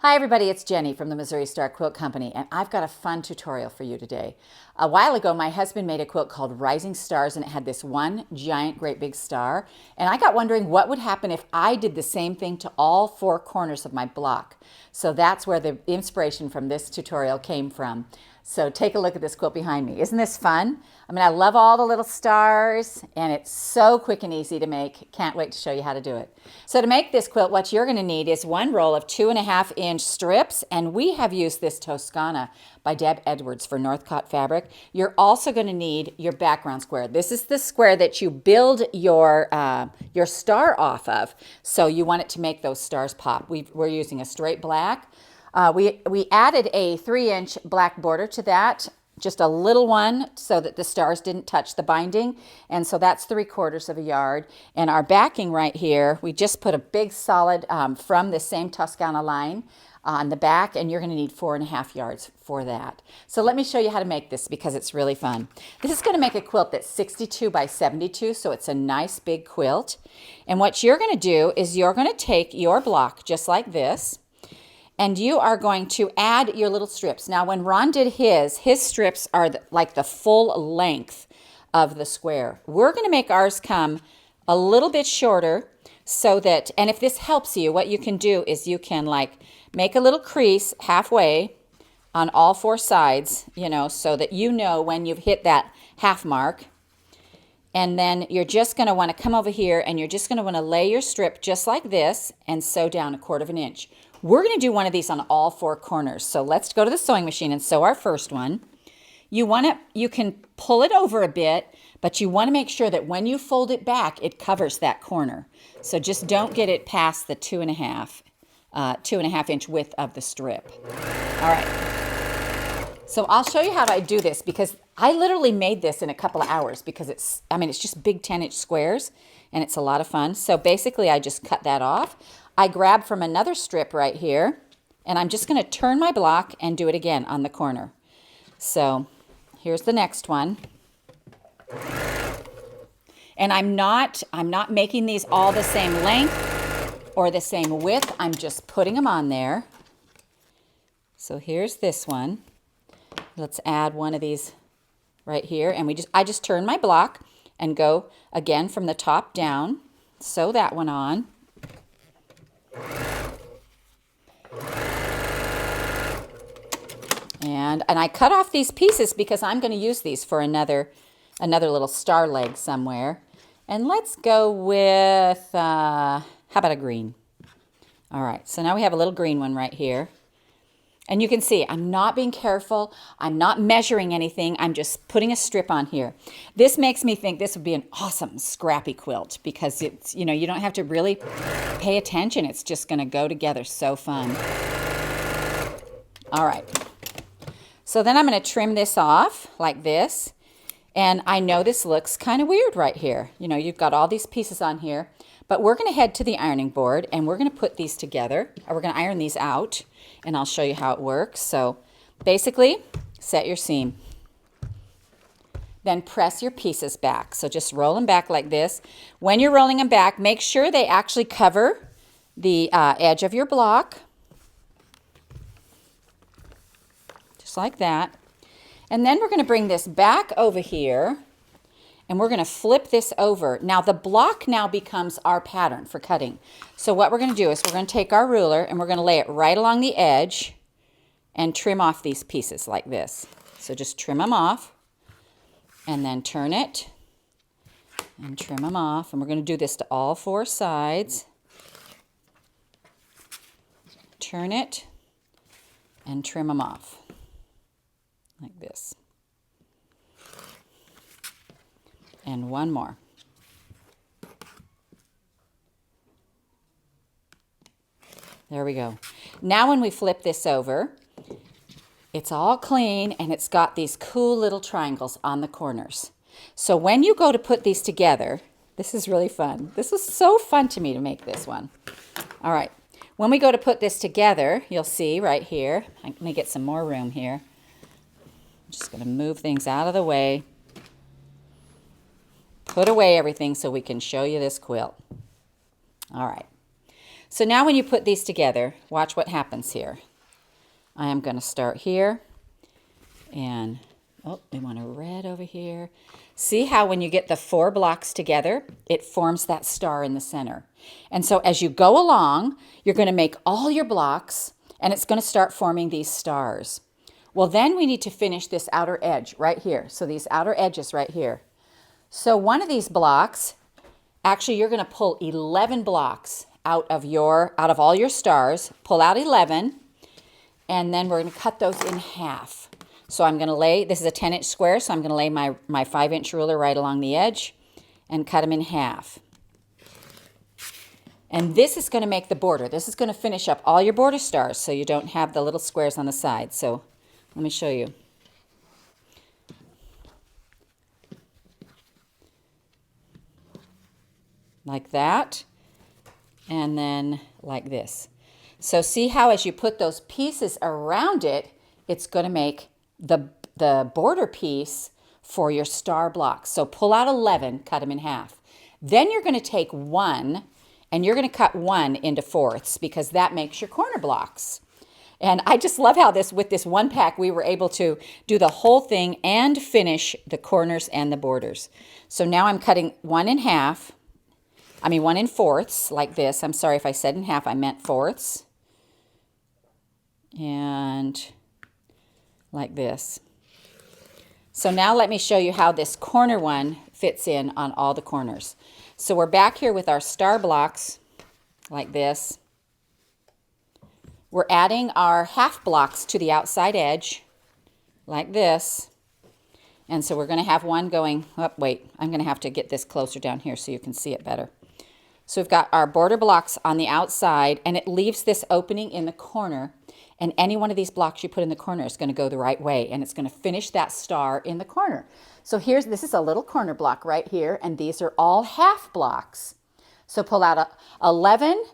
Hi everybody, it's Jenny from the Missouri Star Quilt Company, and I've got a fun tutorial for you today. A while ago, my husband made a quilt called Rising Stars, and it had this one giant, great big star. And I got wondering what would happen if I did the same thing to all four corners of my block. So that's where the inspiration from this tutorial came from. So take a look at this quilt behind me. Isn't this fun? I mean, I love all the little stars, and it's so quick and easy to make. Can't wait to show you how to do it. So to make this quilt, what you're going to need is one roll of 2.5-inch strips, and we have used this Toscana by Deb Edwards for Northcott fabric. You're also going to need your background square. This is the square that you build your star off of. So you want it to make those stars pop. We're using a straight black. We added a 3-inch black border to that, just a little one so that the stars didn't touch the binding. And so that's 3/4 of a yard. And our backing right here, we just put a big solid from the same Toscana line on the back, and you're going to need 4.5 yards for that. So let me show you how to make this because it's really fun. This is going to make a quilt that's 62 by 72, so it's a nice big quilt. And what you're going to do is you're going to take your block just like this, and you are going to add your little strips. Now, when Ron did his strips are like the full length of the square. We're going to make ours come a little bit shorter so that, and if this helps you, what you can do is you can like make a little crease halfway on all four sides, you know, so that you know when you've hit that half mark. And then you're just going to want to come over here and you're just going to want to lay your strip just like this and sew down 1/4 inch. We're going to do one of these on all four corners. So let's go to the sewing machine and sew our first one. You can pull it over a bit, but you want to make sure that when you fold it back, it covers that corner. So just don't get it past the 2.5 inch width of the strip. All right. So I'll show you how I do this because I literally made this in a couple of hours because it's just big 10-inch squares and it's a lot of fun. So basically I just cut that off. I grab from another strip right here, and I'm just going to turn my block and do it again on the corner. So here's the next one. And I'm not making these all the same length or the same width. I'm just putting them on there. So here's this one. Let's add one of these right here, and I just turn my block and go again from the top down. Sew that one on. And I cut off these pieces because I'm going to use these for another little star leg somewhere. And let's go with, how about a green? All right, so now we have a little green one right here. And you can see I'm not being careful. I'm not measuring anything. I'm just putting a strip on here. This makes me think this would be an awesome scrappy quilt because it's, you know, you don't have to really pay attention. It's just going to go together so fun. All right. So then I'm going to trim this off like this. And I know this looks kind of weird right here. You know, you've got all these pieces on here. But we're going to head to the ironing board and we're going to put these together. Or we're going to iron these out and I'll show you how it works. So basically, set your seam. Then press your pieces back. So just roll them back like this. When you're rolling them back, make sure they actually cover the edge of your block. Just like that. And then we're going to bring this back over here. And we're going to flip this over. Now the block now becomes our pattern for cutting. So what we're going to do is we're going to take our ruler and we're going to lay it right along the edge and trim off these pieces like this. So just trim them off and then turn it and trim them off. And we're going to do this to all four sides. Turn it and trim them off like this. And one more. There we go. Now when we flip this over, it's all clean and it's got these cool little triangles on the corners. So when you go to put these together, this is really fun. This was so fun to me to make this one. All right. When we go to put this together, you'll see right here, let me get some more room here. I'm just going to move things out of the way. Put away everything so we can show you this quilt. All right. So now when you put these together, watch what happens here. I am going to start here, and oh, we want a red over here. See how when you get the 4 blocks together, it forms that star in the center. And so as you go along, you're going to make all your blocks, and it's going to start forming these stars. Well, then we need to finish this outer edge right here. So these outer edges right here. So one of these blocks, actually you're going to pull 11 blocks out of all your stars. Pull out 11, and then we're going to cut those in half. So I'm going to lay, this is a 10-inch square, so I'm going to lay my 5-inch ruler right along the edge and cut them in half. And this is going to make the border. This is going to finish up all your border stars so you don't have the little squares on the side. So let me show you. Like that, and then like this. So see how as you put those pieces around it, it's going to make the border piece for your star blocks. So pull out 11, cut them in half. Then you're going to take 1, and you're going to cut 1 into 4ths because that makes your corner blocks. And I just love how with this one pack, we were able to do the whole thing and finish the corners and the borders. So now I'm cutting 1 in half. 1 in 4ths, like this. I'm sorry if I said in half, I meant 4ths. And like this. So now let me show you how this corner one fits in on all the corners. So we're back here with our star blocks, like this. We're adding our half blocks to the outside edge, like this. And so we're going to have one going, oh, wait, I'm going to have to get this closer down here so you can see it better. So we've got our border blocks on the outside, and it leaves this opening in the corner, and any one of these blocks you put in the corner is going to go the right way, and it's going to finish that star in the corner. So this is a little corner block right here, and these are all half blocks. So pull out 11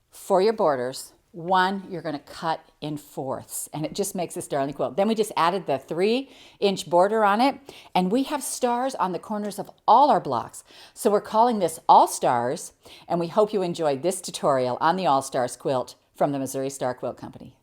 for your borders. 1 you're going to cut in 4ths, and it just makes this darling quilt. Then we just added the 3-inch border on it, and we have stars on the corners of all our blocks. So we're calling this All Stars, and we hope you enjoyed this tutorial on the All Stars quilt from the Missouri Star Quilt Company.